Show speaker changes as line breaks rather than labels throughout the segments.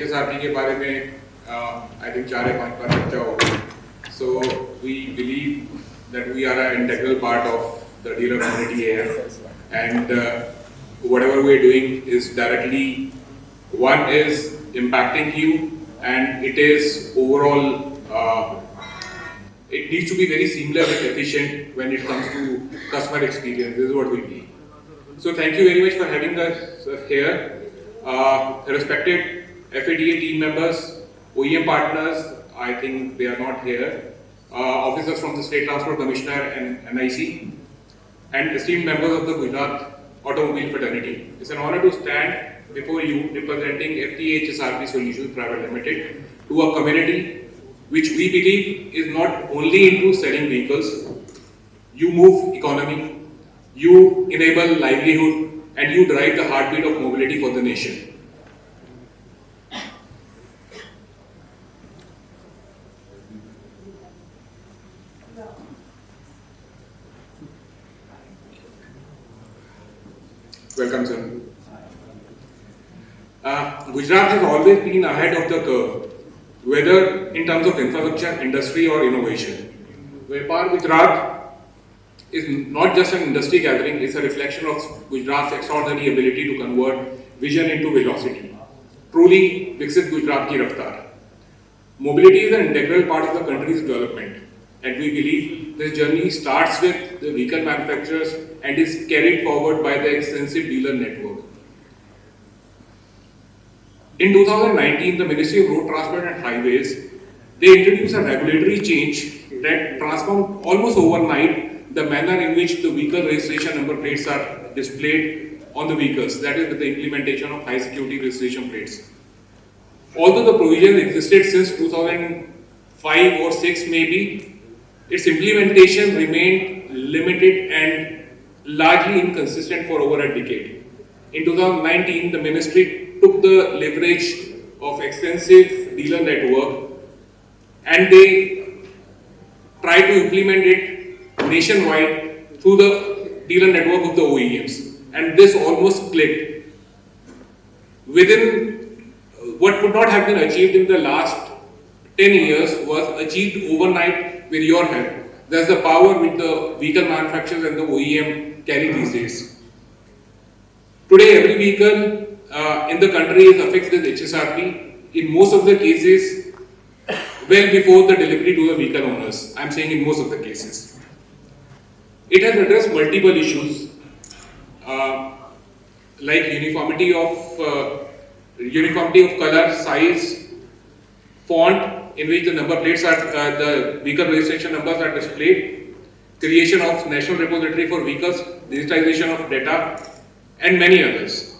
HSRP के बारे में I think 4 या 5 बार चर्चा होगी. So we believe that we are an integral part of the dealer community here, and whatever we are doing is directly, one is impacting you, and it is overall it needs to be very seamless and efficient when it comes to customer experience. This is what we need. So thank you very much for having us here. Respected FADA team members, OEM partners, I think they are not here, officers from the State Transport Commissioner and NIC, and esteemed members of the Gujarat Automobile Fraternity. It's an honor to stand before you representing FTA HSRP Solutions Private Limited to a community which we believe is not only into selling vehicles. You move economy, you enable livelihood, and you drive the heartbeat of mobility for the nation. Welcome, sir. Gujarat has always been ahead of the curve, whether in terms of infrastructure, industry, or innovation. Vyapar Gujarat is not just an industry gathering, it's a reflection of Gujarat's extraordinary ability to convert vision into velocity. Truly, Viksit Gujarat ki raftar. Mobility is an integral part of the country's development, and we believe this journey starts with the vehicle manufacturers and is carried forward by the extensive dealer network. In 2019, the Ministry of Road Transport and Highways, they introduced a regulatory change that transformed almost overnight the manner in which the vehicle registration number plates are displayed on the vehicles, that is with the implementation of high security registration plates. Although the provision existed since 2005 or 6 maybe, its implementation remained limited and largely inconsistent for over a decade. In 2019, the ministry took the leverage of extensive dealer network and they tried to implement it nationwide through the dealer network of the OEMs, and this almost clicked. Within what could not have been achieved in the last 10 years was achieved overnight with your help. That's the power which the vehicle manufacturers and the OEM carry these days. Today, every vehicle in the country is affixed with HSRP, in most of the cases well before the delivery to the vehicle owners. I'm saying in most of the cases. It has addressed multiple issues like uniformity of color, size, font in which the number plates are, the vehicle registration numbers are displayed, creation of national repository for vehicles, digitization of data, and many others.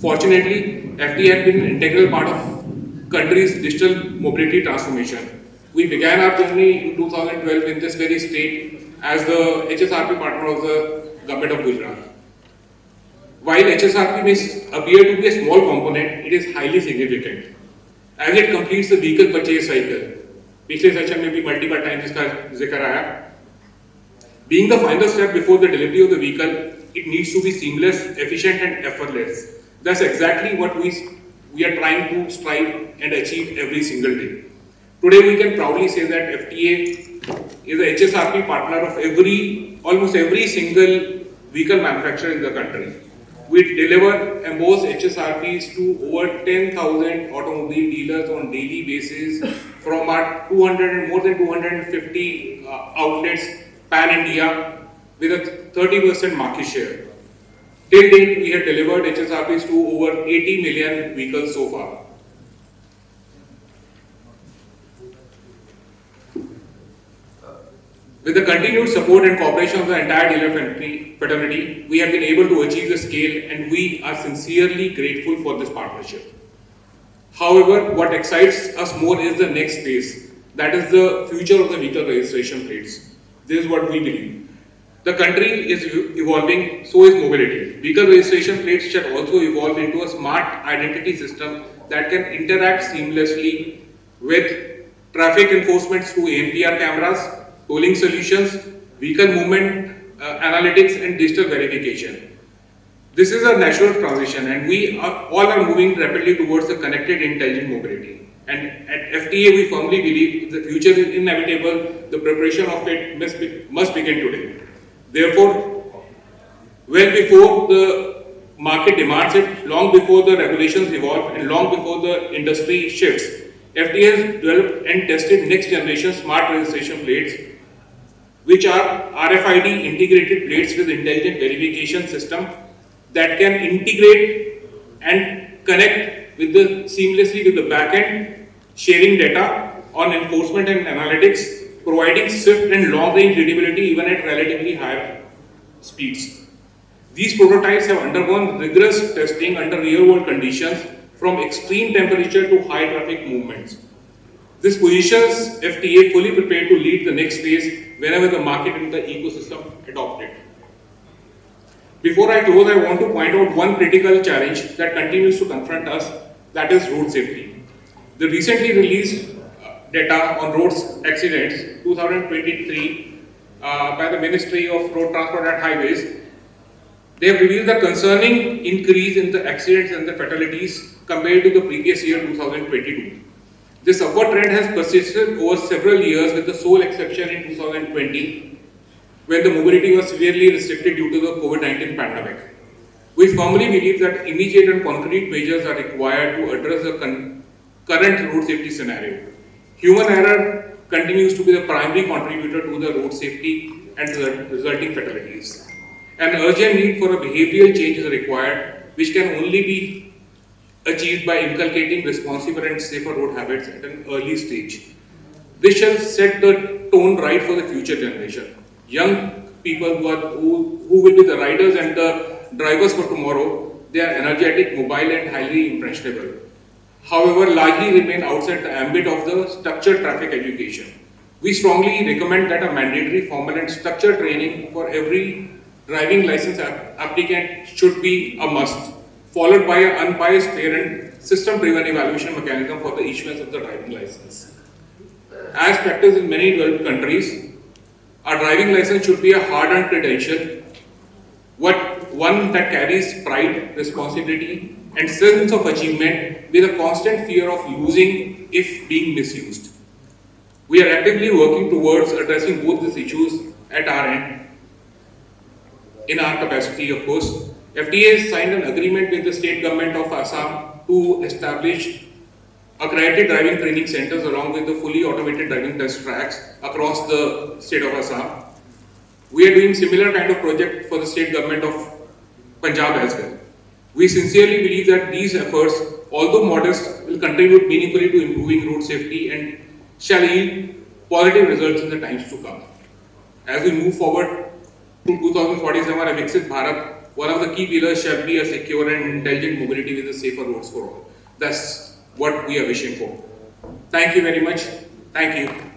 Fortunately, FTA has been an integral part of country's digital mobility transformation. We began our journey in 2012 in this very state as the HSRP partner of the government of Gujarat. While HSRP may appear to be a small component, it is highly significant as it completes the vehicle purchase cycle. पिछले session में भी multiple times इसका जिक्र आया. Being the final step before the delivery of the vehicle, it needs to be seamless, efficient, and effortless. That's exactly what we are trying to strive and achieve every single day. Today we can proudly say that FTA is a HSRP partner of almost every single vehicle manufacturer in the country. We deliver embossed HSRPs to over 10,000 automobile dealers on daily basis from our more than 250 outlets pan-India with a 30% market share. Till date, we have delivered HSRPs to over 80 million vehicles so far. With the continued support and cooperation of the entire dealer fraternity, we have been able to achieve the scale, and we are sincerely grateful for this partnership. However, what excites us more is the next phase, that is the future of the vehicle registration plates. This is what we believe. The country is evolving, so is mobility. Vehicle registration plates shall also evolve into a smart identity system that can interact seamlessly with traffic enforcement through ANPR cameras, tolling solutions, vehicle movement analytics, and digital verification. This is a natural transition, and all are moving rapidly towards the connected, intelligent mobility. And at FTA, we firmly believe the future is inevitable. The preparation of it must begin today. Therefore, well before the market demands it, long before the regulations evolve, and long before the industry shifts, FTA has developed and tested next generation smart registration plates, which are RFID integrated plates with intelligent verification system that can integrate and connect with seamlessly with the backend, sharing data on enforcement and analytics, providing swift and long-range readability even at relatively higher speeds. These prototypes have undergone rigorous testing under real-world conditions, from extreme temperature to high traffic movements. This positions FTA fully prepared to lead the next phase whenever the market and the ecosystem adopt it. Before I close, I want to point out one critical challenge that continues to confront us, that is road safety. The recently released data on road accidents 2023 by the Ministry of Road Transport and Highways, they have revealed a concerning increase in the accidents and the fatalities compared to the previous year 2022. This upward trend has persisted over several years, with the sole exception in 2020, when the mobility was severely restricted due to the COVID-19 pandemic. We firmly believe that immediate and concrete measures are required to address the current road safety scenario. Human error continues to be the primary contributor to the road safety and the resulting fatalities. An urgent need for a behavioral change is required, which can only be achieved by inculcating responsible and safer road habits at an early stage. This shall set the tone right for the future generation. Young people who will be the riders and the drivers for tomorrow, they are energetic, mobile and highly impressionable. However, largely remain outside the ambit of the structured traffic education. We strongly recommend that a mandatory formal and structured training for every driving license applicant should be a must, followed by an unbiased, fair and system-driven evaluation mechanism for the issuance of the driving license. As practiced in many developed countries, a driving license should be a hard-earned credential, one that carries pride, responsibility and sense of achievement, with a constant fear of losing if being misused. We are actively working towards addressing both these issues at our end, in our capacity, of course. FTA has signed an agreement with the state government of Assam to establish accredited driving training centers along with the fully automated driving test tracks across the state of Assam. We are doing similar kind of project for the state government of Punjab as well. We sincerely believe that these efforts, although modest, will contribute meaningfully to improving road safety and shall yield positive results in the times to come. As we move forward to 2047 and Viksit Bharat, one of the key pillars shall be a secure and intelligent mobility with the safer roads for all. That's what we are wishing for. Thank you very much. Thank you.